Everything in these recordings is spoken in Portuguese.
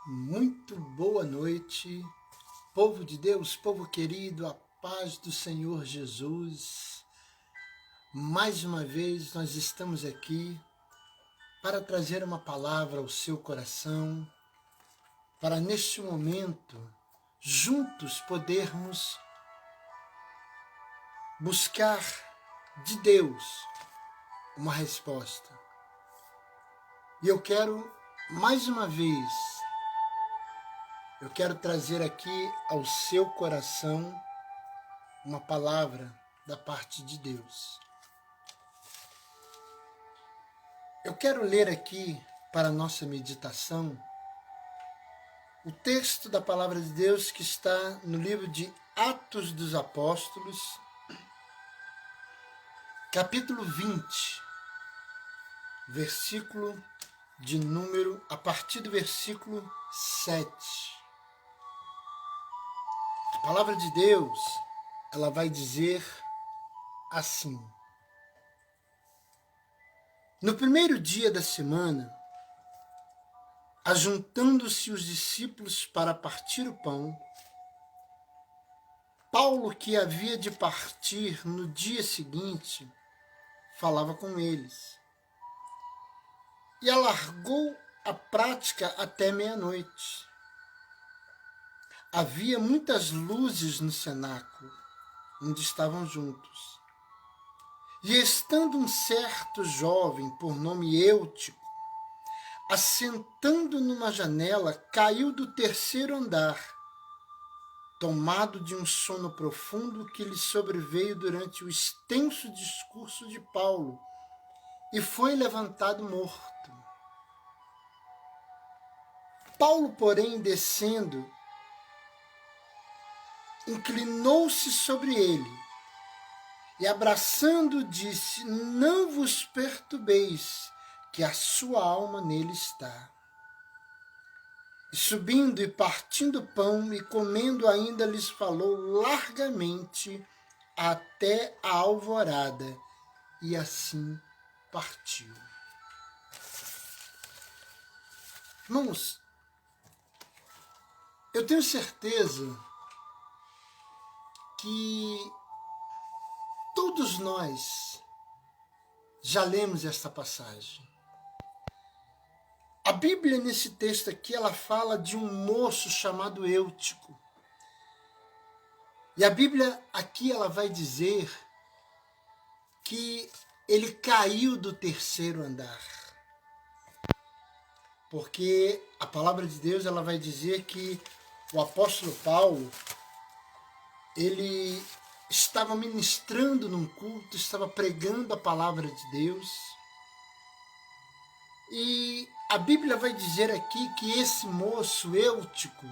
Muito boa noite, povo de Deus, povo querido, a paz do Senhor Jesus. Mais uma vez nós estamos aqui para trazer uma palavra ao seu coração, para neste momento juntos podermos buscar de Deus uma resposta. E eu quero mais uma vez trazer aqui ao seu coração uma palavra da parte de Deus. Eu quero ler aqui para a nossa meditação o texto da palavra de Deus que está no livro de Atos dos Apóstolos, capítulo 20, versículo de número, a partir do versículo 7. A palavra de Deus, ela vai dizer assim: No primeiro dia da semana, ajuntando-se os discípulos para partir o pão, Paulo, que havia de partir no dia seguinte, falava com eles e alargou a prática até meia-noite. Havia muitas luzes no cenáculo, onde estavam juntos. E estando um certo jovem, por nome Eutico, assentando numa janela, caiu do terceiro andar, tomado de um sono profundo que lhe sobreveio durante o extenso discurso de Paulo, e foi levantado morto. Paulo, porém, descendo, inclinou-se sobre ele e, abraçando, disse: Não vos perturbeis, que a sua alma nele está. E subindo e partindo o pão e comendo ainda, lhes falou largamente até a alvorada, e assim partiu. Irmãos, eu tenho certeza que todos nós já lemos esta passagem. A Bíblia, nesse texto aqui, ela fala de um moço chamado Eutico. E a Bíblia aqui, ela vai dizer que ele caiu do terceiro andar. Porque a palavra de Deus, ela vai dizer que o apóstolo Paulo, ele estava ministrando num culto, estava pregando a palavra de Deus. E a Bíblia vai dizer aqui que esse moço Eutico,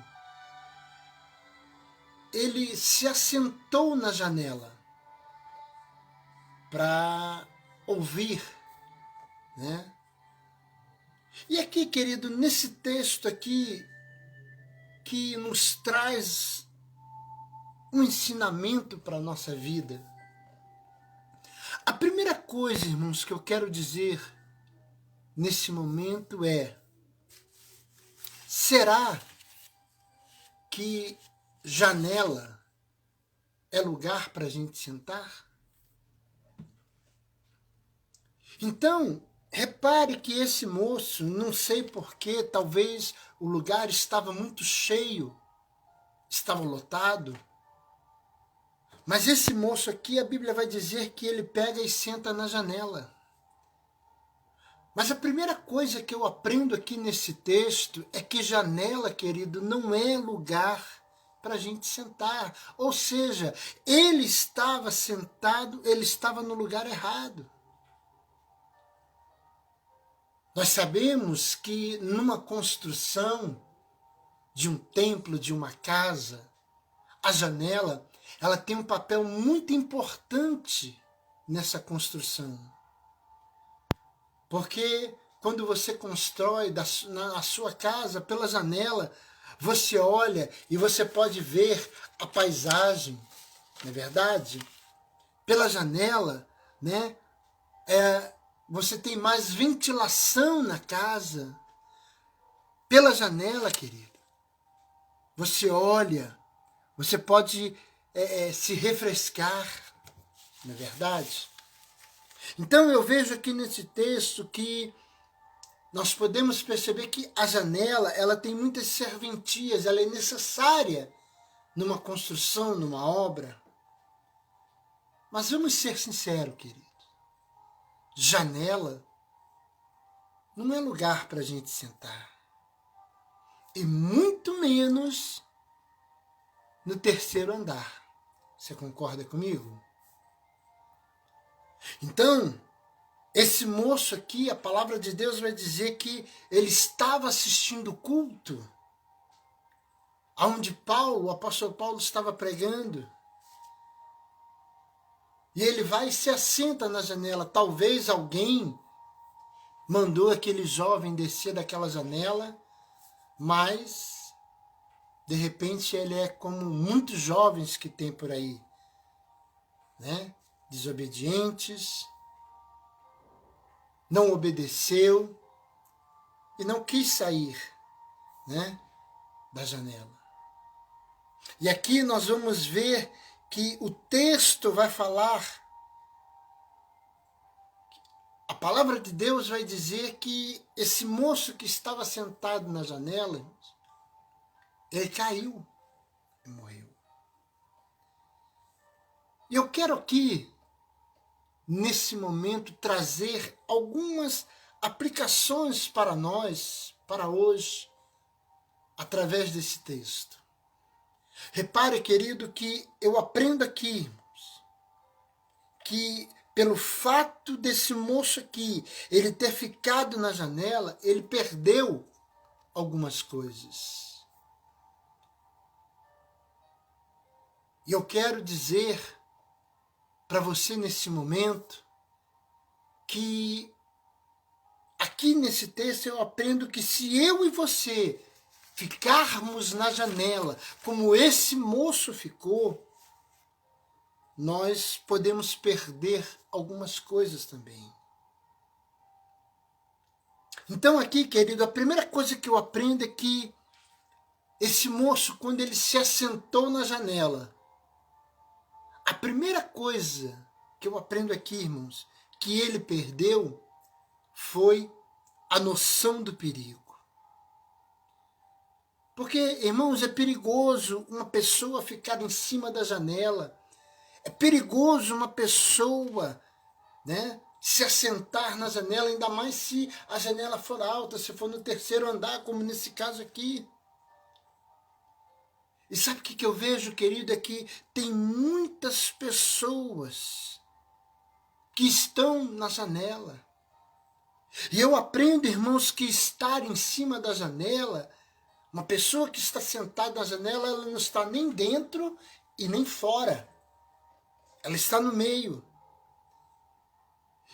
ele se assentou na janela para ouvir, né? E aqui, querido, nesse texto aqui, que nos traz um ensinamento para a nossa vida, a primeira coisa, irmãos, que eu quero dizer nesse momento é: será que janela é lugar para a gente sentar? Então, repare que esse moço, não sei porquê, talvez o lugar estava muito cheio, estava lotado, mas esse moço aqui, a Bíblia vai dizer que ele pega e senta na janela. Mas a primeira coisa que eu aprendo aqui nesse texto é que janela, querido, não é lugar para a gente sentar. Ou seja, ele estava sentado, ele estava no lugar errado. Nós sabemos que numa construção de um templo, de uma casa, a janela, ela tem um papel muito importante nessa construção. Porque quando você constrói na sua casa, pela janela, você olha e você pode ver a paisagem, não é verdade? Pela janela, né? Você tem mais ventilação na casa. pela janela, querido, você olha, você pode se refrescar, não é verdade? Então eu vejo aqui nesse texto que nós podemos perceber que a janela, ela tem muitas serventias, ela é necessária numa construção, numa obra. Mas vamos ser sinceros, querido. Janela não é lugar para a gente sentar. E muito menos no terceiro andar. Você concorda comigo? Então, esse moço aqui, a palavra de Deus vai dizer que ele estava assistindo o culto, onde o apóstolo Paulo estava pregando. E ele vai e se assenta na janela. Talvez alguém mandou aquele jovem descer daquela janela, mas de repente ele é como muitos jovens que tem por aí, né? Desobedientes, não obedeceu e não quis sair, né, da janela. E aqui nós vamos ver que o texto vai falar, a palavra de Deus vai dizer que esse moço que estava sentado na janela, ele caiu e morreu. E eu quero aqui, nesse momento, trazer algumas aplicações para nós, para hoje, através desse texto. Repare, querido, que eu aprendo aqui que pelo fato desse moço aqui, ele ter ficado na janela, ele perdeu algumas coisas. E eu quero dizer para você nesse momento que aqui nesse texto eu aprendo que se eu e você ficarmos na janela como esse moço ficou, nós podemos perder algumas coisas também. Então aqui, querido, a primeira coisa que eu aprendo é que esse moço, quando ele se assentou na janela, a primeira coisa que eu aprendo aqui, irmãos, que ele perdeu foi a noção do perigo. Porque, irmãos, é perigoso uma pessoa ficar em cima da janela. É perigoso uma pessoa, né, se assentar na janela, ainda mais se a janela for alta, se for no terceiro andar, como nesse caso aqui. E sabe o que eu vejo, querido? É que tem muitas pessoas que estão na janela. E eu aprendo, irmãos, que estar em cima da janela, uma pessoa que está sentada na janela, ela não está nem dentro e nem fora. Ela está no meio.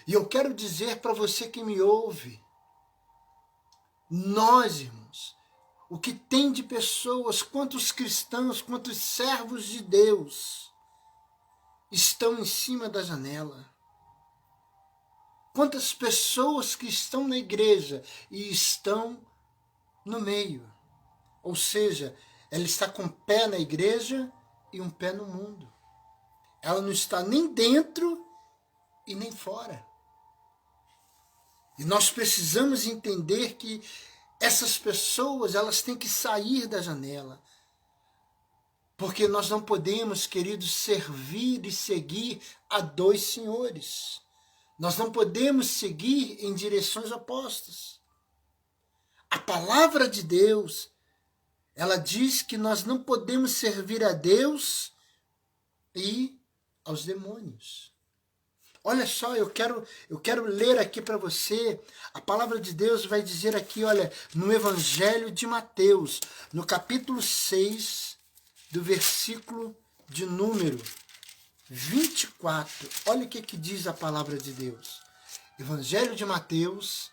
E eu quero dizer para você que me ouve, nós, irmãos, o que tem de pessoas, quantos cristãos, quantos servos de Deus estão em cima da janela? Quantas pessoas que estão na igreja e estão no meio? Ou seja, ela está com um pé na igreja e um pé no mundo. Ela não está nem dentro e nem fora. E nós precisamos entender que essas pessoas, elas têm que sair da janela. Porque nós não podemos, queridos, servir e seguir a dois senhores. Nós não podemos seguir em direções opostas. A palavra de Deus, ela diz que nós não podemos servir a Deus e aos demônios. Olha só, eu quero ler aqui para você, a palavra de Deus vai dizer aqui, olha, no Evangelho de Mateus, no capítulo 6, do versículo de número 24. Olha o que diz a palavra de Deus. Evangelho de Mateus,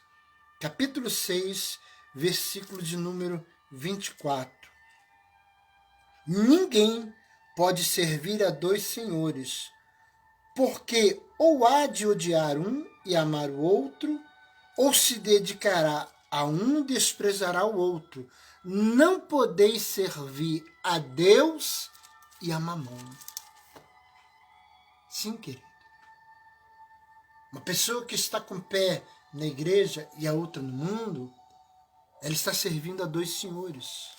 capítulo 6, versículo de número 24. Ninguém pode servir a dois senhores, porque ou há de odiar um e amar o outro, ou se dedicará a um desprezará o outro. Não podeis servir a Deus e a Mamon. Sim, querido. Uma pessoa que está com o pé na igreja e a outra no mundo, ela está servindo a dois senhores.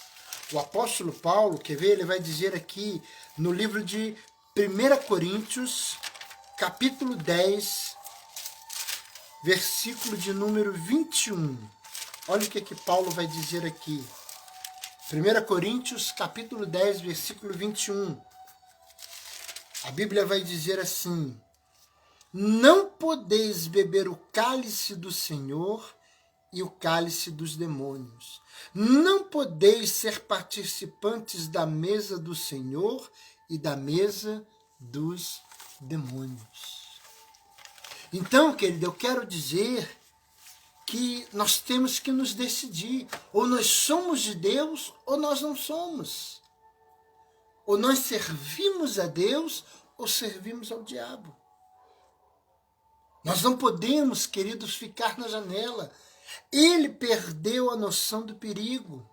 O apóstolo Paulo, quer ver, ele vai dizer aqui no livro de 1 Coríntios, capítulo 10, versículo de número 21. Olha o que Paulo vai dizer aqui. 1 Coríntios, capítulo 10, versículo 21. A Bíblia vai dizer assim: não podeis beber o cálice do Senhor e o cálice dos demônios. Não podeis ser participantes da mesa do Senhor e da mesa dos demônios. Então, querido, eu quero dizer que nós temos que nos decidir. Ou nós somos de Deus ou nós não somos. Ou nós servimos a Deus ou servimos ao diabo. Nós não podemos, queridos, ficar na janela. Ele perdeu a noção do perigo.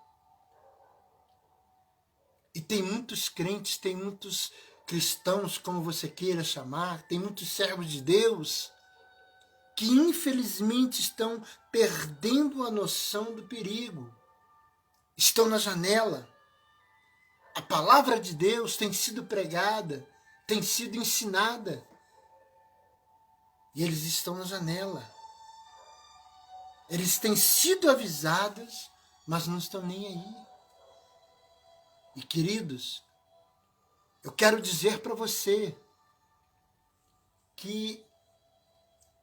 E tem muitos crentes, tem muitos cristãos, como você queira chamar, tem muitos servos de Deus que infelizmente estão perdendo a noção do perigo. Estão na janela. A palavra de Deus tem sido pregada, tem sido ensinada. E eles estão na janela. Eles têm sido avisados, mas não estão nem aí. E queridos, eu quero dizer para você que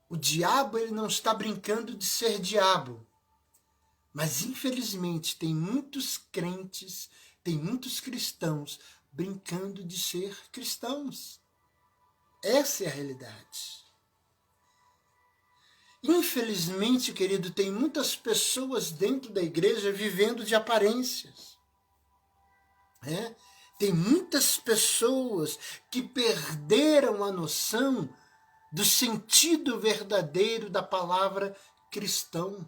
o diabo ele não está brincando de ser diabo. Mas infelizmente tem muitos crentes, tem muitos cristãos brincando de ser cristãos. Essa é a realidade. Infelizmente, querido, tem muitas pessoas dentro da igreja vivendo de aparências. Tem muitas pessoas que perderam a noção do sentido verdadeiro da palavra cristão.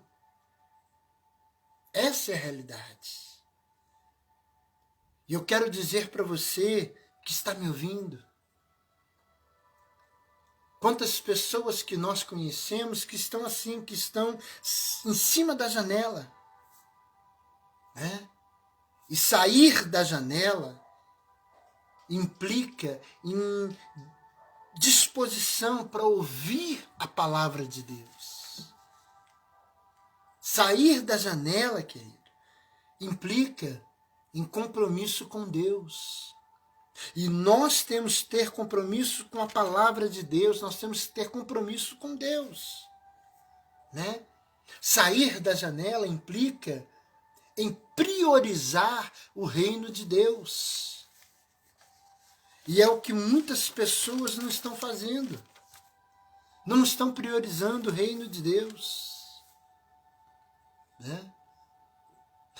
Essa é a realidade. E eu quero dizer para você que está me ouvindo, quantas pessoas que nós conhecemos que estão assim, que estão em cima da janela. E sair da janela implica em disposição para ouvir a palavra de Deus. Sair da janela, querido, implica em compromisso com Deus. E nós temos que ter compromisso com a palavra de Deus, nós temos que ter compromisso com Deus. Sair da janela implica em priorizar o reino de Deus. E é o que muitas pessoas não estão fazendo. Não estão priorizando o reino de Deus.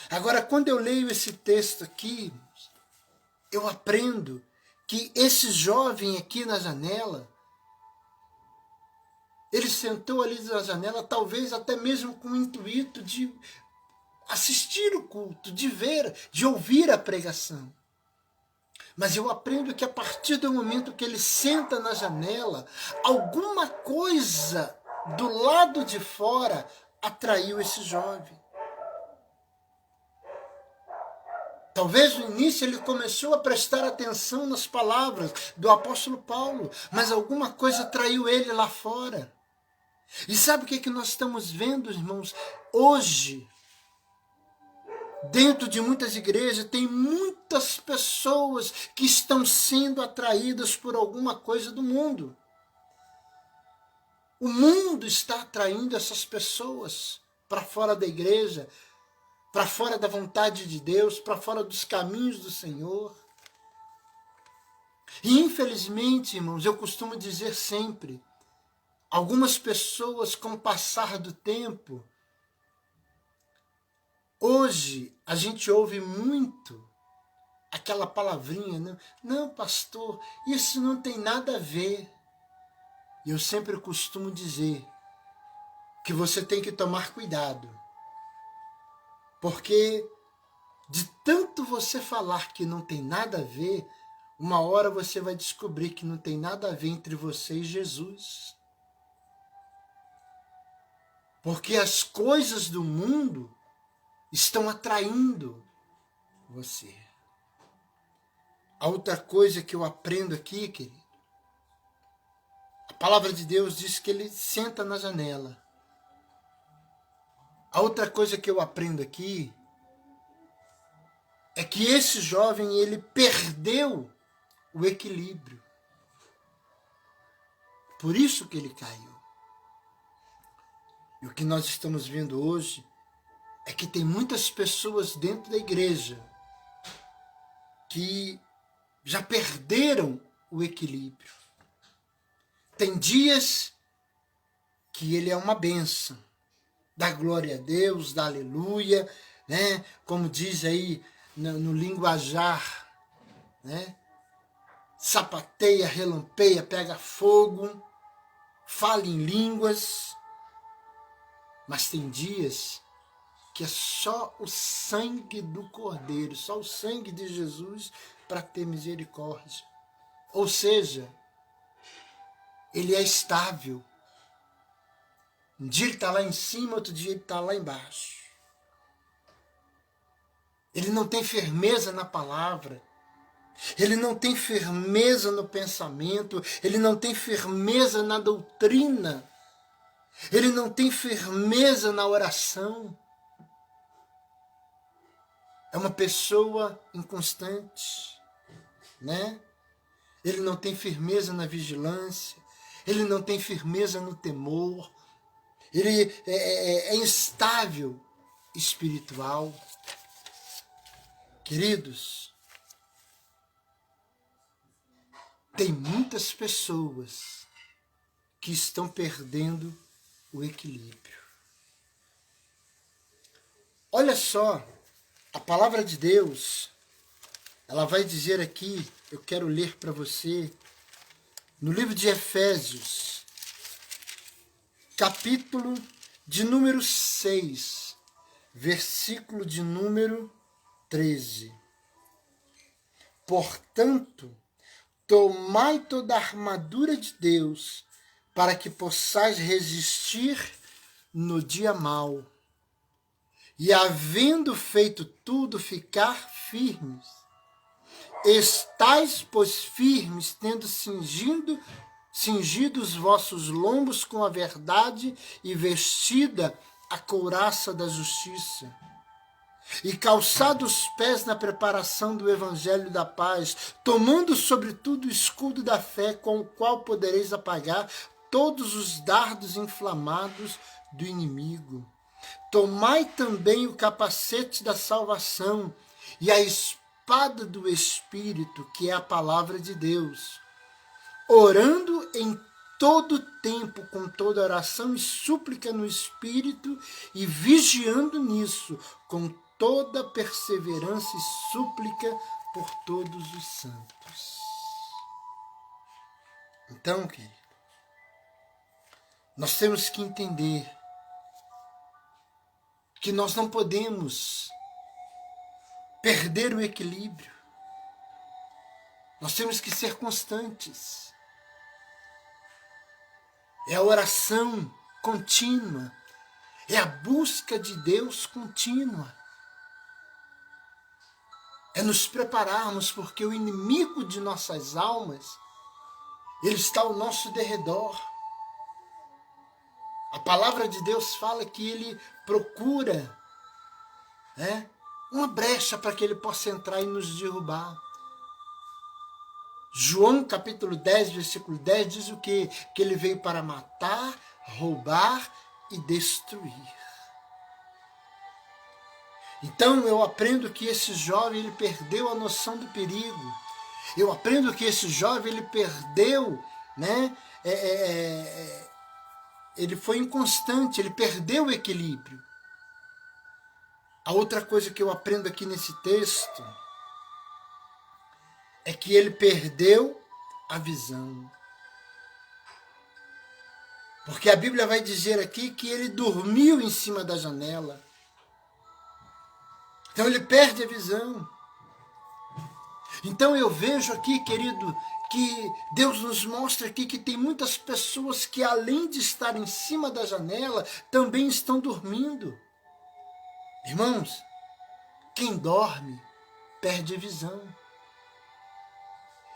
Agora, quando eu leio esse texto aqui, eu aprendo que esse jovem aqui na janela, ele sentou ali na janela, talvez até mesmo com o intuito de assistir o culto, de ver, de ouvir a pregação. Mas eu aprendo que a partir do momento que ele senta na janela, alguma coisa do lado de fora atraiu esse jovem. Talvez no início ele começou a prestar atenção nas palavras do apóstolo Paulo, mas alguma coisa atraiu ele lá fora. E sabe o que nós estamos vendo, irmãos? Hoje, dentro de muitas igrejas, tem muitas pessoas que estão sendo atraídas por alguma coisa do mundo. O mundo está atraindo essas pessoas para fora da igreja, para fora da vontade de Deus, para fora dos caminhos do Senhor. E infelizmente, irmãos, eu costumo dizer sempre, algumas pessoas com o passar do tempo, hoje a gente ouve muito aquela palavrinha, né? Não, pastor, isso não tem nada a ver. E eu sempre costumo dizer que você tem que tomar cuidado. Porque de tanto você falar que não tem nada a ver, uma hora você vai descobrir que não tem nada a ver entre você e Jesus. Porque as coisas do mundo estão atraindo você. A outra coisa que eu aprendo aqui, querido, a palavra de Deus diz que ele senta na janela. A outra coisa que eu aprendo aqui é que esse jovem, ele perdeu o equilíbrio. Por isso que ele caiu. E o que nós estamos vendo hoje é que tem muitas pessoas dentro da igreja que já perderam o equilíbrio. Tem dias que ele é uma bênção, dá glória a Deus, dá aleluia, né? Como diz aí no linguajar, né? Sapateia, relampeia, pega fogo, fala em línguas, mas tem dias que é só o sangue do Cordeiro, só o sangue de Jesus para ter misericórdia. Ou seja, ele é estável. Um dia ele está lá em cima, outro dia ele está lá embaixo. Ele não tem firmeza na palavra. Ele não tem firmeza no pensamento. Ele não tem firmeza na doutrina. Ele não tem firmeza na oração. É uma pessoa inconstante, né? Ele não tem firmeza na vigilância. Ele não tem firmeza no temor. Ele é instável espiritual. Queridos, tem muitas pessoas que estão perdendo o equilíbrio. Olha só, a palavra de Deus, ela vai dizer aqui, eu quero ler para você, no livro de Efésios, capítulo de número 6, versículo de número 13. Portanto, tomai toda a armadura de Deus, para que possais resistir no dia mau. E havendo feito tudo, ficar firmes. Estais, pois, firmes, tendo cingido os vossos lombos com a verdade e vestida a couraça da justiça. E calçados os pés na preparação do evangelho da paz, tomando sobretudo o escudo da fé, com o qual podereis apagar todos os dardos inflamados do inimigo. Tomai também o capacete da salvação e a espada do Espírito, que é a palavra de Deus, orando em todo tempo, com toda oração e súplica no Espírito, e vigiando nisso, com toda perseverança e súplica por todos os santos. Então, querido, nós temos que entender que nós não podemos perder o equilíbrio. Nós temos que ser constantes. É a oração contínua. É a busca de Deus contínua. É nos prepararmos, porque o inimigo de nossas almas, ele está ao nosso derredor. A palavra de Deus fala que ele procura, né, uma brecha para que ele possa entrar e nos derrubar. João capítulo 10, versículo 10 diz o quê? Que ele veio para matar, roubar e destruir. Então eu aprendo que esse jovem ele perdeu a noção do perigo. Eu aprendo que esse jovem ele perdeu, né? Ele foi inconstante, ele perdeu o equilíbrio. A outra coisa que eu aprendo aqui nesse texto é que ele perdeu a visão. Porque a Bíblia vai dizer aqui que ele dormiu em cima da janela. Então ele perde a visão. Então eu vejo aqui, querido, que Deus nos mostra aqui que tem muitas pessoas que, além de estar em cima da janela, também estão dormindo. Irmãos, quem dorme perde a visão.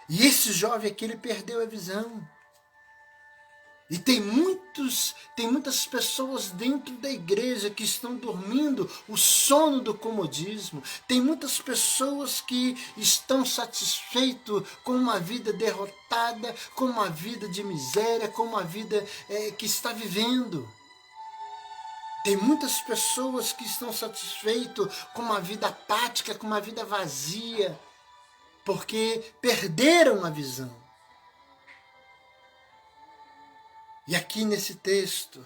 E esse jovem aqui, ele perdeu a visão. E tem muitas pessoas dentro da igreja que estão dormindo o sono do comodismo. Tem muitas pessoas que estão satisfeitas com uma vida derrotada, com uma vida de miséria, com uma vida que está vivendo. Tem muitas pessoas que estão satisfeitas com uma vida apática, com uma vida vazia, porque perderam a visão. E aqui nesse texto,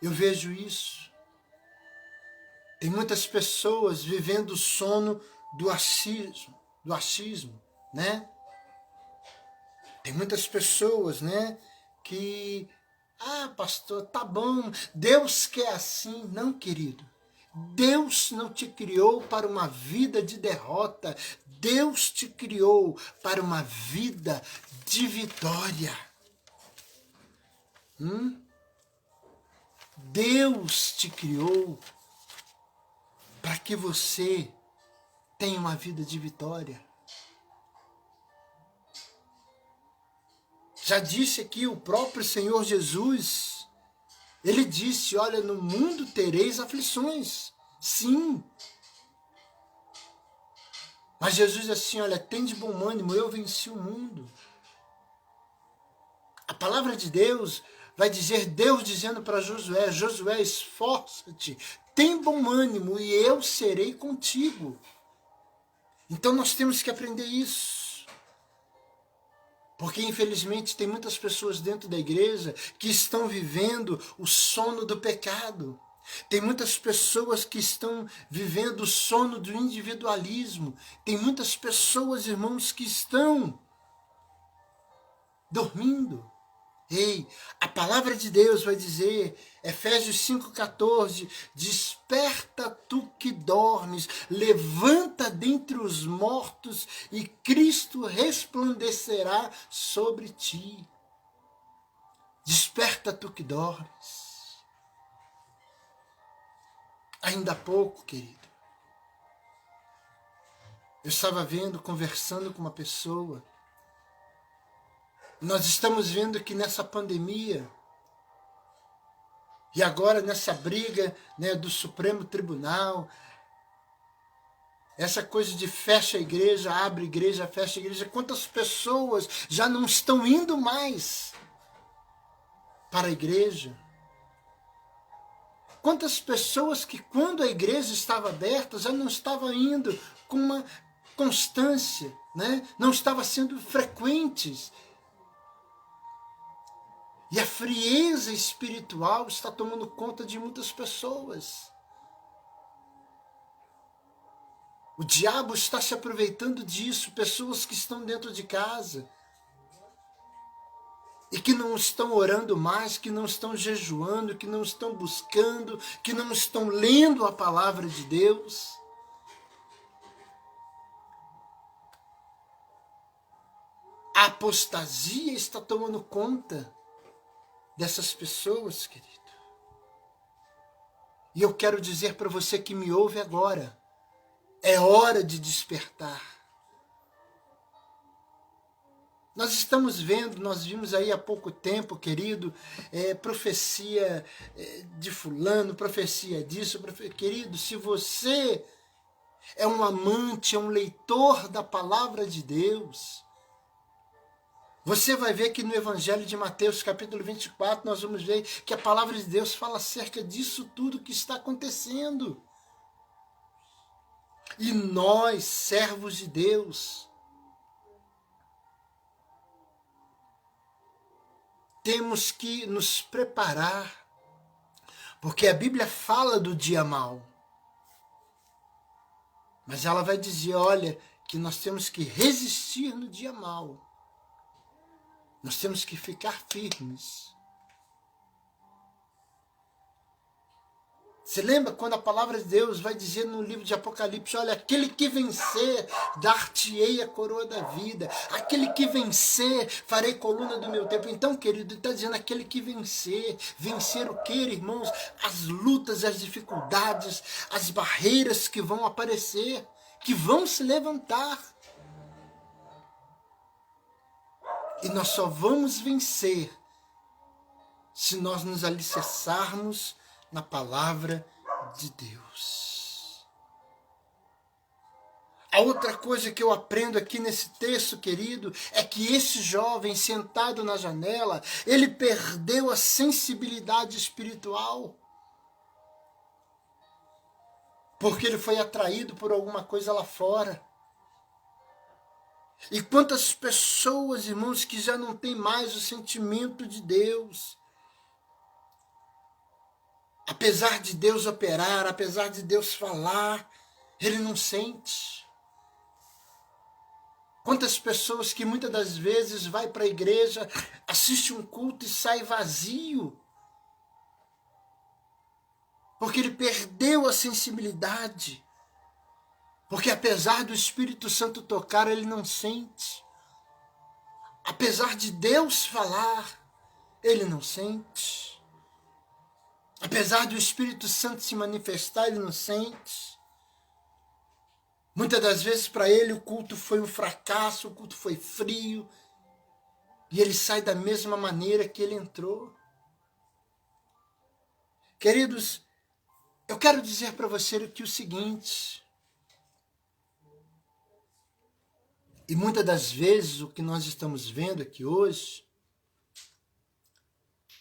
eu vejo isso. Tem muitas pessoas vivendo o sono do achismo, né? Tem muitas pessoas, né, que, pastor, tá bom, Deus quer assim. Não, querido. Deus não te criou para uma vida de derrota. Deus te criou para uma vida de vitória. Deus te criou para que você tenha uma vida de vitória. Já disse aqui o próprio Senhor Jesus, ele disse, olha, no mundo tereis aflições. Sim. Mas Jesus disse assim, olha, tem de bom ânimo, eu venci o mundo. A palavra de Deus vai dizer, Deus dizendo para Josué, Josué, esforça-te, tem bom ânimo e eu serei contigo. Então nós temos que aprender isso. Porque infelizmente tem muitas pessoas dentro da igreja que estão vivendo o sono do pecado. Tem muitas pessoas que estão vivendo o sono do individualismo. Tem muitas pessoas, irmãos, que estão dormindo. Ei, a palavra de Deus vai dizer, Efésios 5,14, desperta tu que dormes, levanta dentre os mortos e Cristo resplandecerá sobre ti. Desperta tu que dormes. Ainda há pouco, querido, eu estava conversando com uma pessoa. Nós estamos vendo que nessa pandemia, e agora nessa briga, né, do Supremo Tribunal, essa coisa de fecha a igreja, abre a igreja, fecha a igreja, quantas pessoas já não estão indo mais para a igreja? Quantas pessoas que quando a igreja estava aberta já não estavam indo com uma constância, né? Não estavam sendo frequentes. E a frieza espiritual está tomando conta de muitas pessoas. O diabo está se aproveitando disso, pessoas que estão dentro de casa e que não estão orando mais, que não estão jejuando, que não estão buscando, que não estão lendo a palavra de Deus. A apostasia está tomando conta dessas pessoas, querido. E eu quero dizer para você que me ouve agora, é hora de despertar. Nós estamos vendo, nós vimos aí há pouco tempo, querido, profecia de fulano, profecia disso, querido, se você é um amante, é um leitor da palavra de Deus, você vai ver que no Evangelho de Mateus, capítulo 24, nós vamos ver que a palavra de Deus fala acerca disso tudo que está acontecendo. E nós, servos de Deus, temos que nos preparar, porque a Bíblia fala do dia mau. Mas ela vai dizer, olha, que nós temos que resistir no dia mau. Nós temos que ficar firmes. Você lembra quando a palavra de Deus vai dizer no livro de Apocalipse, olha, aquele que vencer, dar-te-ei a coroa da vida. Aquele que vencer, farei coluna do meu tempo. Então, querido, está dizendo aquele que vencer. Vencer o quê, irmãos? As lutas, as dificuldades, as barreiras que vão aparecer, que vão se levantar. E nós só vamos vencer se nós nos alicerçarmos na palavra de Deus. A outra coisa que eu aprendo aqui nesse texto, querido, é que esse jovem sentado na janela, ele perdeu a sensibilidade espiritual. Porque ele foi atraído por alguma coisa lá fora. E quantas pessoas, irmãos, que já não têm mais o sentimento de Deus. Apesar de Deus operar, apesar de Deus falar, ele não sente. Quantas pessoas que muitas das vezes vai para a igreja, assiste um culto e sai vazio. Porque ele perdeu a sensibilidade. Porque apesar do Espírito Santo tocar, ele não sente. Apesar de Deus falar, ele não sente. Apesar do Espírito Santo se manifestar, ele não sente. Muitas das vezes para ele o culto foi um fracasso, o culto foi frio. E ele sai da mesma maneira que ele entrou. Queridos, eu quero dizer para você aqui o seguinte. E muitas das vezes o que nós estamos vendo aqui hoje,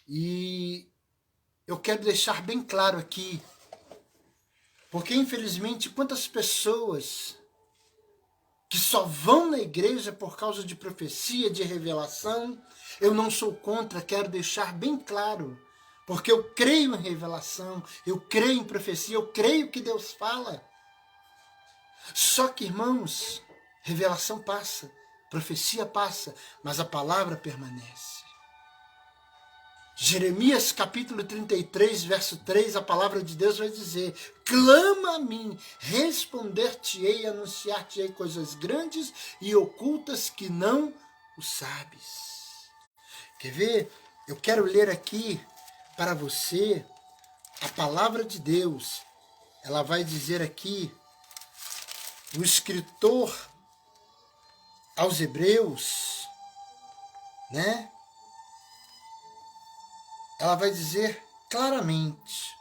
e eu quero deixar bem claro aqui, porque infelizmente quantas pessoas que só vão na igreja por causa de profecia, de revelação, eu não sou contra, quero deixar bem claro, porque eu creio em revelação, eu creio em profecia, eu creio que Deus fala. Só que, irmãos, revelação passa, profecia passa, mas a palavra permanece. Jeremias capítulo 33, verso 3, a palavra de Deus vai dizer: clama a mim, responder-te-ei, anunciar-te-ei coisas grandes e ocultas que não o sabes. Quer ver? Eu quero ler aqui para você a palavra de Deus. Ela vai dizer aqui, o escritor aos Hebreus, né? Ela vai dizer claramente: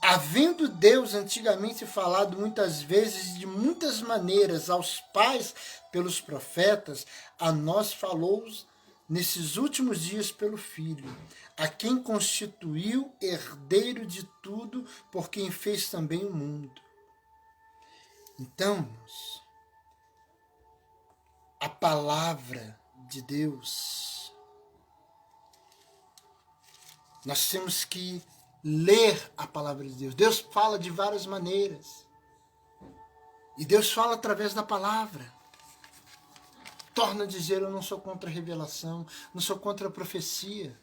havendo Deus antigamente falado muitas vezes e de muitas maneiras aos pais pelos profetas, a nós falou nesses últimos dias pelo Filho, a quem constituiu herdeiro de tudo, por quem fez também o mundo. Então, a palavra de Deus, nós temos que ler a palavra de Deus. Deus fala de várias maneiras. E Deus fala através da palavra. Torna a dizer, eu não sou contra a revelação, não sou contra a profecia.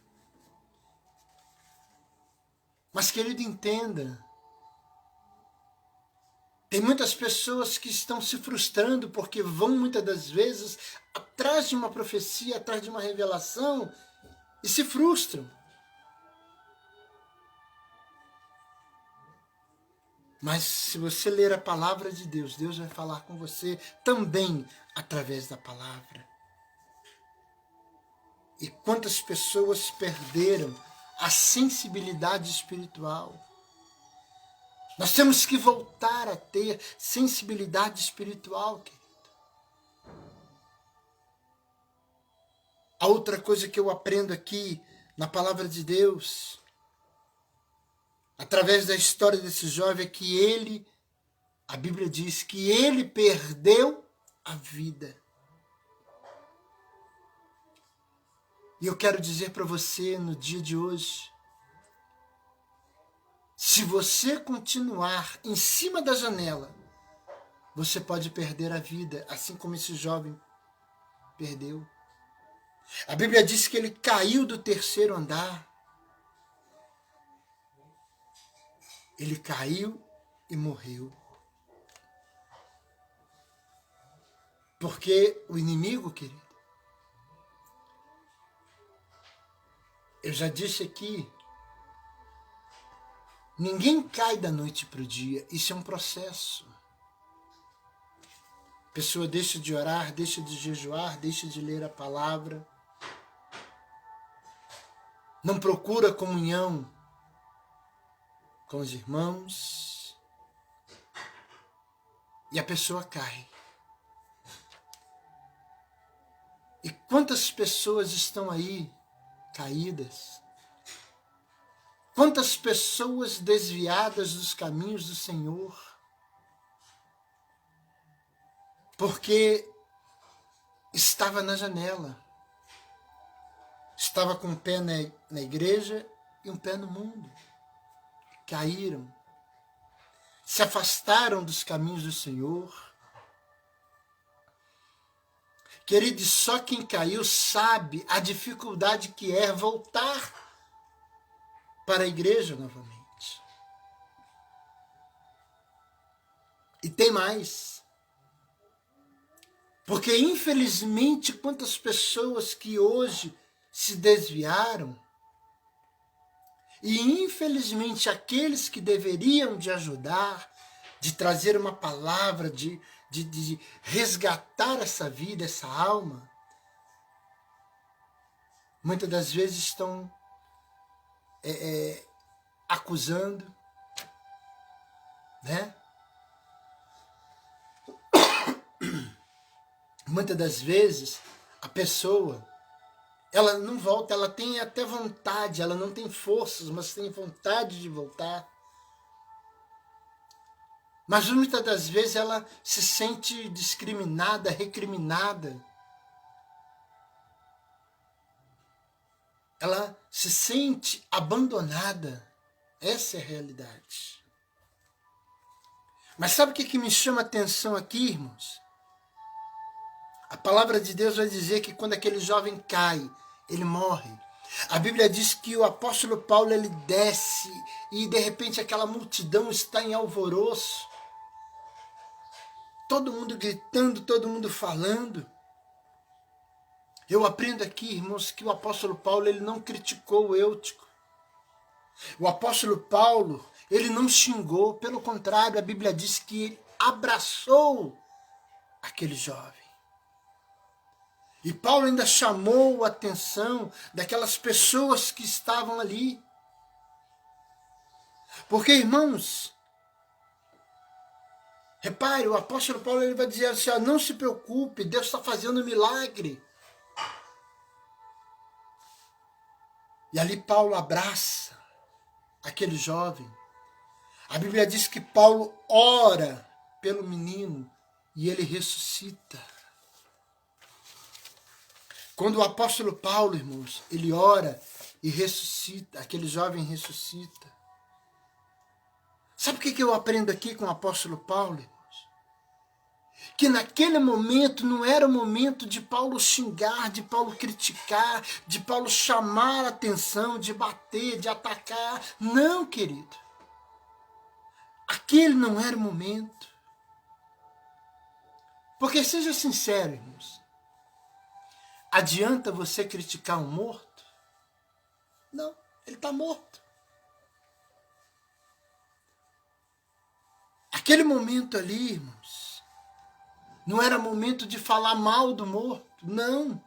Mas, querido, entenda. Tem muitas pessoas que estão se frustrando porque vão muitas das vezes atrás de uma profecia, atrás de uma revelação e se frustram. Mas se você ler a palavra de Deus, Deus vai falar com você também através da palavra. E quantas pessoas perderam a sensibilidade espiritual? Nós temos que voltar a ter sensibilidade espiritual, querido. A outra coisa que eu aprendo aqui na palavra de Deus, através da história desse jovem, é que ele, a Bíblia diz que ele perdeu a vida. E eu quero dizer para você no dia de hoje, se você continuar em cima da janela, você pode perder a vida, assim como esse jovem perdeu. A Bíblia diz que ele caiu do terceiro andar. ele caiu e morreu. Porque o inimigo, querido, eu já disse aqui, ninguém cai da noite para o dia, isso é um processo. A pessoa deixa de orar, deixa de jejuar, deixa de ler a palavra, não procura comunhão com os irmãos, e a pessoa cai. E quantas pessoas estão aí caídas? Quantas pessoas desviadas dos caminhos do Senhor? Porque estava na janela, estava com um pé na igreja e um pé no mundo. Caíram, se afastaram dos caminhos do Senhor. Querido, só quem caiu sabe a dificuldade que é voltar para a igreja novamente. E tem mais. Porque, infelizmente, quantas pessoas que hoje se desviaram, e, infelizmente, aqueles que deveriam de ajudar, de trazer uma palavra, de resgatar essa vida, essa alma, muitas das vezes estão acusando, né? Muitas das vezes a pessoa, ela não volta, ela tem até vontade, ela não tem forças, mas tem vontade de voltar. Mas muitas das vezes ela se sente discriminada, recriminada. Ela se sente abandonada. Essa é a realidade. Mas sabe o que me chama a atenção aqui, irmãos? A palavra de Deus vai dizer que quando aquele jovem cai, ele morre. A Bíblia diz que o apóstolo Paulo, ele desce e de repente aquela multidão está em alvoroço. Todo mundo gritando, todo mundo falando. Eu aprendo aqui, irmãos, que o apóstolo Paulo, ele não criticou o Eutico. O apóstolo Paulo, ele não xingou, pelo contrário, a Bíblia diz que ele abraçou aquele jovem. E Paulo ainda chamou a atenção daquelas pessoas que estavam ali. Porque, irmãos, repare, o apóstolo Paulo, ele vai dizer assim, ó, não se preocupe, Deus está fazendo um milagre. E ali Paulo abraça aquele jovem. A Bíblia diz que Paulo ora pelo menino e ele ressuscita. Quando o apóstolo Paulo, irmãos, ele ora e ressuscita, aquele jovem ressuscita. Sabe o que eu aprendo aqui com o apóstolo Paulo, irmãos? Que naquele momento não era o momento de Paulo xingar, de Paulo criticar, de Paulo chamar a atenção, de bater, de atacar. Não, querido. Aquele não era o momento. Porque, seja sincero, irmãos, adianta você criticar um morto? Não, ele está morto. Aquele momento ali, irmãos, não era momento de falar mal do morto, não.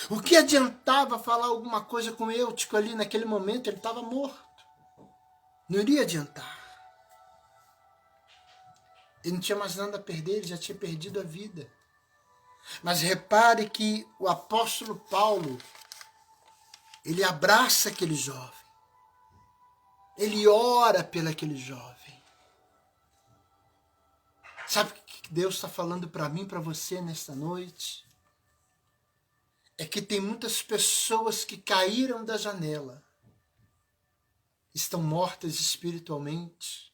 O que adiantava falar alguma coisa com o Eutico ali naquele momento? Ele estava morto. Não iria adiantar. Ele não tinha mais nada a perder, ele já tinha perdido a vida. Mas repare que o apóstolo Paulo, ele abraça aquele jovem. Ele ora pelaquele jovem. Sabe o que Deus está falando para mim, para você nesta noite? É que tem muitas pessoas que caíram da janela, estão mortas espiritualmente.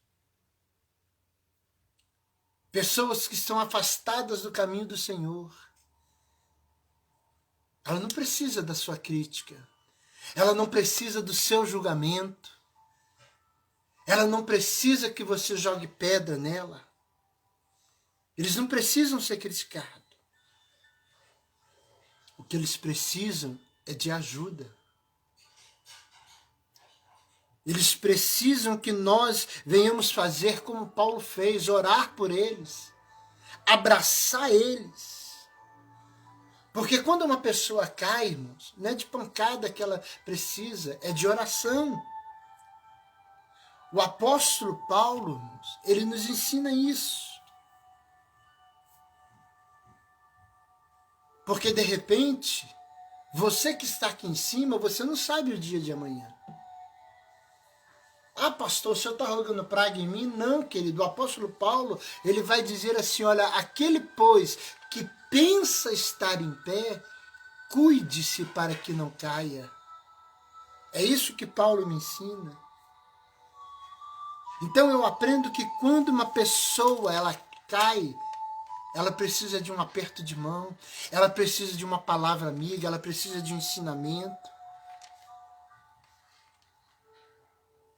Pessoas que estão afastadas do caminho do Senhor. Ela não precisa da sua crítica. Ela não precisa do seu julgamento. Ela não precisa que você jogue pedra nela. Eles não precisam ser criticados. O que eles precisam é de ajuda. Eles precisam que nós venhamos fazer como Paulo fez, orar por eles, abraçar eles. Porque quando uma pessoa cai, irmãos, não é de pancada que ela precisa, é de oração. O apóstolo Paulo, irmãos, ele nos ensina isso. Porque de repente, você que está aqui em cima, você não sabe o dia de amanhã. Ah, pastor, o senhor está rogando praga em mim? Não, querido. O apóstolo Paulo, ele vai dizer assim, olha, aquele, pois, que pensa estar em pé, cuide-se para que não caia. É isso que Paulo me ensina. Então eu aprendo que quando uma pessoa, ela cai, ela precisa de um aperto de mão, ela precisa de uma palavra amiga, ela precisa de um ensinamento.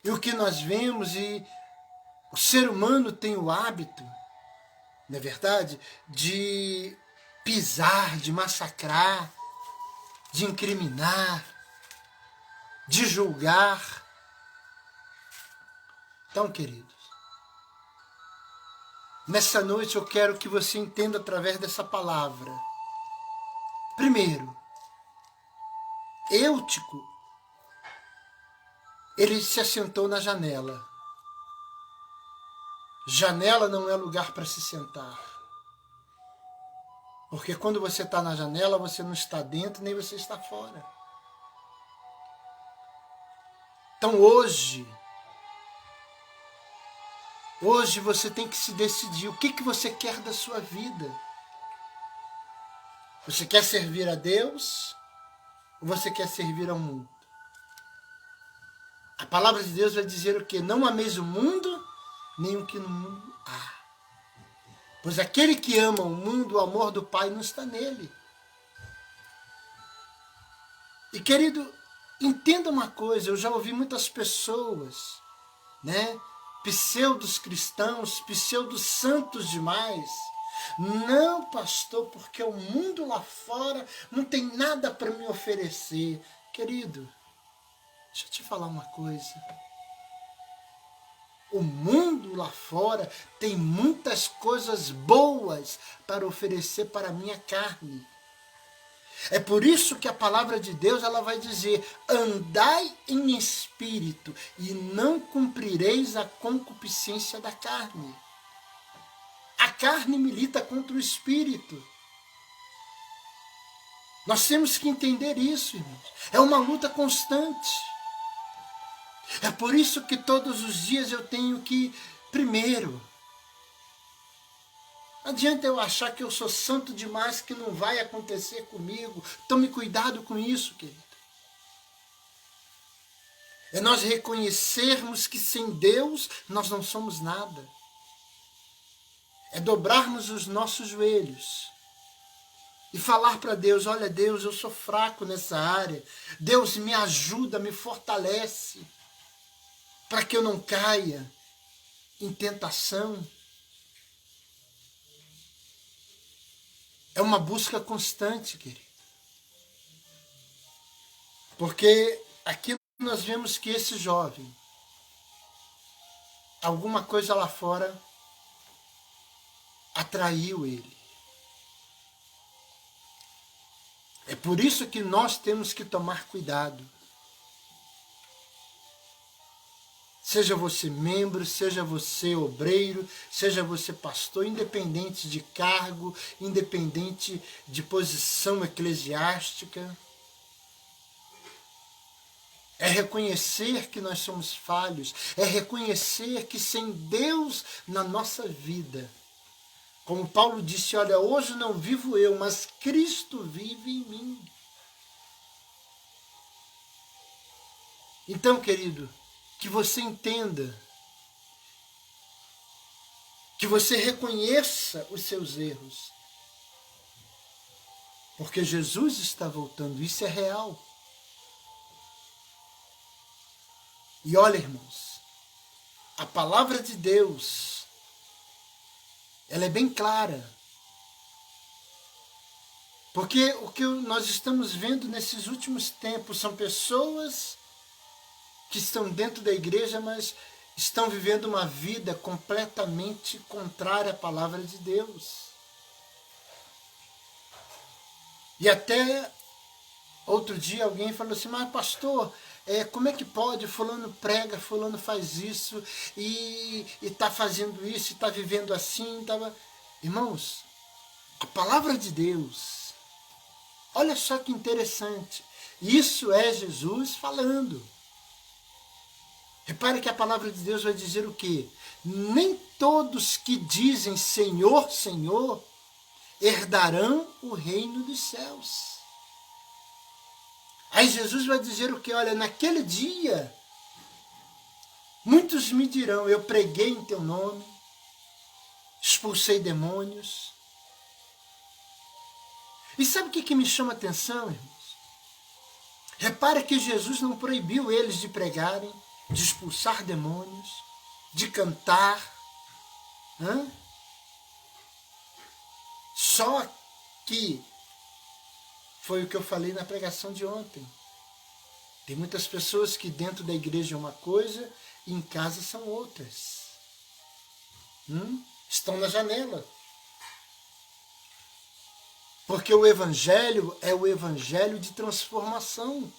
E o que nós vemos, e o ser humano tem o hábito, não é verdade, de pisar, de massacrar, de incriminar, de julgar. Então, queridos, nessa noite eu quero que você entenda através dessa palavra. Primeiro, Eutico, ele se assentou na janela. Janela não é lugar para se sentar. Porque quando você está na janela, você não está dentro, nem você está fora. Então hoje você tem que se decidir o que você quer da sua vida. Você quer servir a Deus ou você quer servir ao mundo? A palavra de Deus vai dizer o quê? Não ameis o mundo, nem o que no mundo há. Pois aquele que ama o mundo, o amor do Pai não está nele. E querido, entenda uma coisa, eu já ouvi muitas pessoas, né? Pseudos cristãos, pseudos santos demais. Não, pastor, porque o mundo lá fora não tem nada para me oferecer. Querido, deixa eu te falar uma coisa. O mundo lá fora tem muitas coisas boas para oferecer para a minha carne. É por isso que a palavra de Deus ela vai dizer: andai em espírito e não cumprireis a concupiscência da carne. A carne milita contra o espírito. Nós temos que entender isso, irmãos. É uma luta constante. É por isso que todos os dias eu tenho que, primeiro, não adianta eu achar que eu sou santo demais, que não vai acontecer comigo. Tome cuidado com isso, querido. É nós reconhecermos que sem Deus nós não somos nada. É dobrarmos os nossos joelhos e falar para Deus: olha, Deus, eu sou fraco nessa área. Deus, me ajuda, me fortalece, para que eu não caia em tentação. É uma busca constante, querido. Porque aqui nós vemos que esse jovem, alguma coisa lá fora atraiu ele. É por isso que nós temos que tomar cuidado. Seja você membro, seja você obreiro, seja você pastor, independente de cargo, independente de posição eclesiástica. É reconhecer que nós somos falhos, é reconhecer que sem Deus na nossa vida, como Paulo disse, olha, hoje não vivo eu, mas Cristo vive em mim. Então, querido, que você entenda, que você reconheça os seus erros, porque Jesus está voltando, isso é real. E olha, irmãos, a palavra de Deus, ela é bem clara. Porque o que nós estamos vendo nesses últimos tempos são pessoas que estão dentro da igreja, mas estão vivendo uma vida completamente contrária à palavra de Deus. E até outro dia alguém falou assim, mas pastor, como é que pode? Fulano prega, fulano faz isso, e está fazendo isso, e está vivendo assim. Irmãos, a palavra de Deus, olha só que interessante, isso é Jesus falando. Repare que a palavra de Deus vai dizer o quê? Nem todos que dizem Senhor, Senhor, herdarão o reino dos céus. Aí Jesus vai dizer o quê? Olha, naquele dia, muitos me dirão, eu preguei em teu nome, expulsei demônios. E sabe o que me chama a atenção, irmãos? Repara que Jesus não proibiu eles de pregarem, de expulsar demônios, de cantar. Só que foi o que eu falei na pregação de ontem. Tem muitas pessoas que dentro da igreja é uma coisa e em casa são outras. Estão na janela. Porque o evangelho é o evangelho de transformação.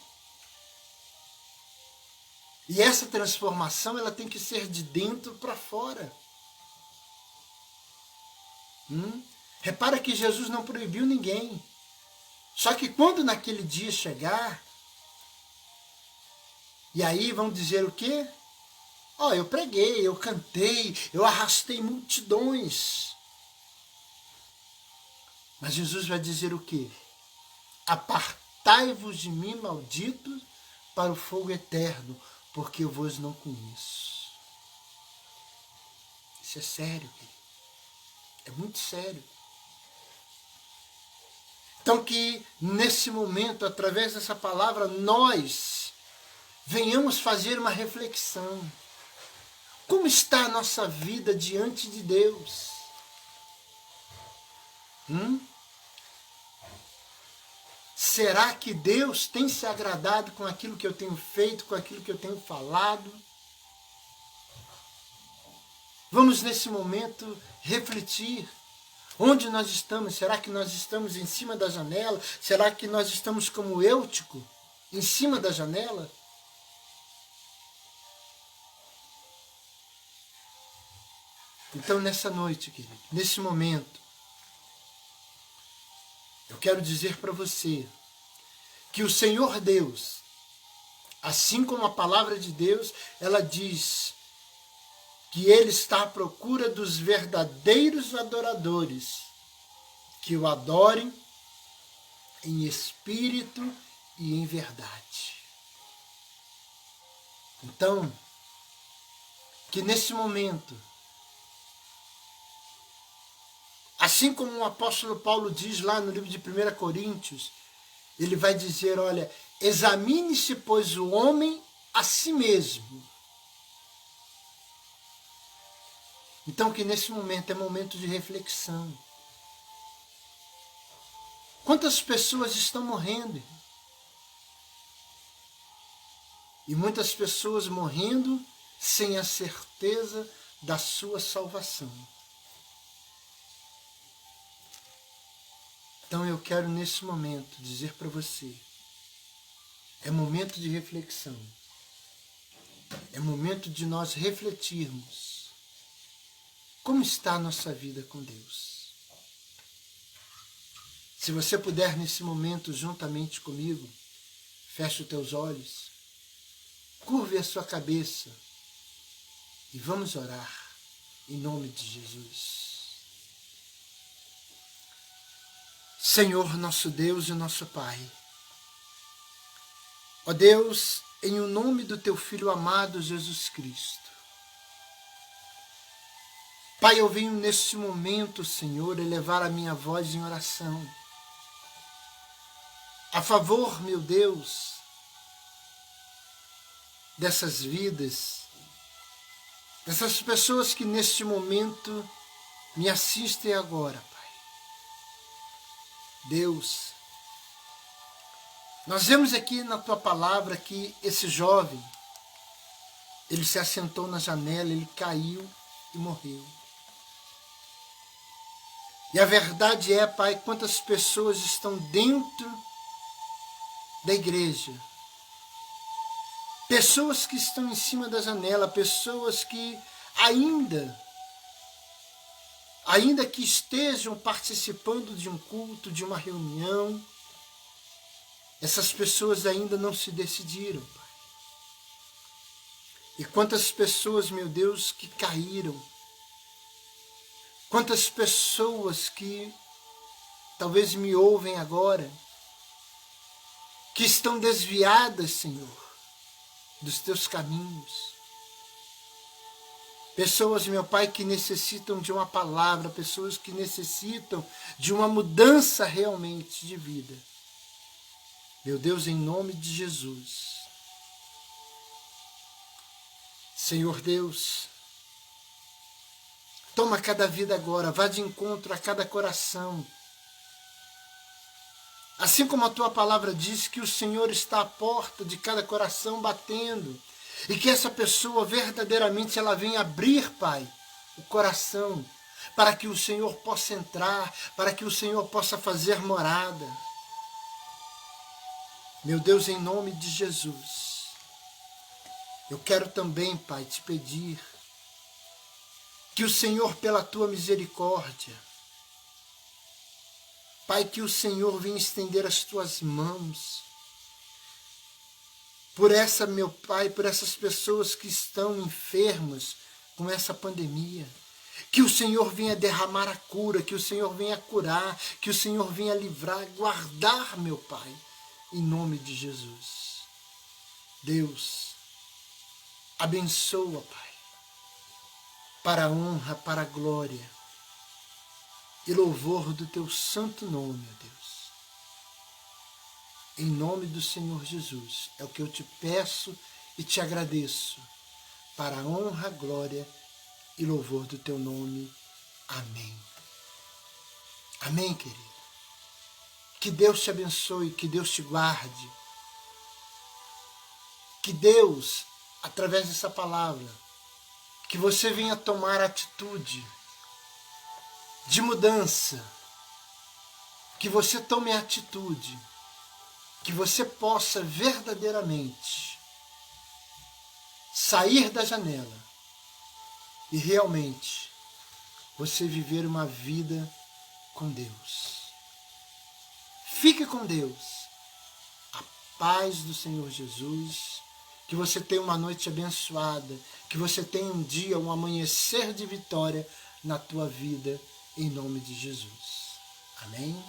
E essa transformação ela tem que ser de dentro para fora. Repara que Jesus não proibiu ninguém. Só que quando naquele dia chegar, e aí vão dizer o quê? Eu preguei, eu cantei, eu arrastei multidões. Mas Jesus vai dizer o quê? Apartai-vos de mim, malditos, para o fogo eterno, porque eu vos não conheço. Isso é sério, querido. É muito sério. Então que nesse momento, através dessa palavra, nós venhamos fazer uma reflexão. Como está a nossa vida diante de Deus? Será que Deus tem se agradado com aquilo que eu tenho feito, com aquilo que eu tenho falado? Vamos nesse momento refletir. Onde nós estamos? Será que nós estamos em cima da janela? Será que nós estamos como Eutico, em cima da janela? Então, nessa noite, querido, nesse momento, eu quero dizer para você que o Senhor Deus, assim como a palavra de Deus, ela diz que Ele está à procura dos verdadeiros adoradores, que o adorem em espírito e em verdade. Então, que nesse momento, assim como o apóstolo Paulo diz lá no livro de 1 Coríntios, ele vai dizer, olha, examine-se, pois, o homem a si mesmo. Então que nesse momento é momento de reflexão. Quantas pessoas estão morrendo? E muitas pessoas morrendo sem a certeza da sua salvação. Então eu quero nesse momento dizer para você, é momento de reflexão. É momento de nós refletirmos. Como está a nossa vida com Deus? Se você puder nesse momento, juntamente comigo, feche os teus olhos, curve a sua cabeça e vamos orar em nome de Jesus. Senhor, nosso Deus e nosso Pai, ó Deus, em o nome do teu Filho amado Jesus Cristo, Pai, eu venho neste momento, Senhor, elevar a minha voz em oração. A favor, meu Deus, dessas vidas Essas pessoas que neste momento me assistem agora, Pai. Deus, nós vemos aqui na Tua palavra que esse jovem, ele se assentou na janela, ele caiu e morreu. E a verdade é, Pai, quantas pessoas estão dentro da igreja. Pessoas que estão em cima da janela, pessoas que ainda que estejam participando de um culto, de uma reunião, essas pessoas ainda não se decidiram, Pai. E quantas pessoas, meu Deus, que caíram. Quantas pessoas que talvez me ouvem agora, que estão desviadas, Senhor, dos Teus caminhos. Pessoas, meu Pai, que necessitam de uma palavra, pessoas que necessitam de uma mudança realmente de vida. Meu Deus, em nome de Jesus. Senhor Deus, toma cada vida agora, vá de encontro a cada coração. Assim como a Tua palavra diz que o Senhor está à porta de cada coração batendo, e que essa pessoa verdadeiramente ela venha abrir, Pai, o coração, para que o Senhor possa entrar, para que o Senhor possa fazer morada. Meu Deus, em nome de Jesus, eu quero também, Pai, te pedir que o Senhor, pela Tua misericórdia, Pai, que o Senhor venha estender as Tuas mãos por essa, meu Pai, por essas pessoas que estão enfermas com essa pandemia. Que o Senhor venha derramar a cura, que o Senhor venha curar, que o Senhor venha livrar, guardar, meu Pai, em nome de Jesus. Deus, abençoa, Pai, para a honra, para a glória e louvor do Teu santo nome, ó Deus. Em nome do Senhor Jesus, é o que eu te peço e te agradeço, para a honra, glória e louvor do Teu nome. Amém. Amém, querido. Que Deus te abençoe, que Deus te guarde. Que Deus, através dessa palavra, que você venha tomar atitude de mudança, que você tome atitude, que você possa verdadeiramente sair da janela e realmente você viver uma vida com Deus. Fique com Deus. A paz do Senhor Jesus. Que você tenha uma noite abençoada. Que você tenha um dia, um amanhecer de vitória na tua vida, em nome de Jesus. Amém?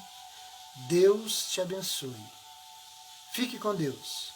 Deus te abençoe. Fique com Deus.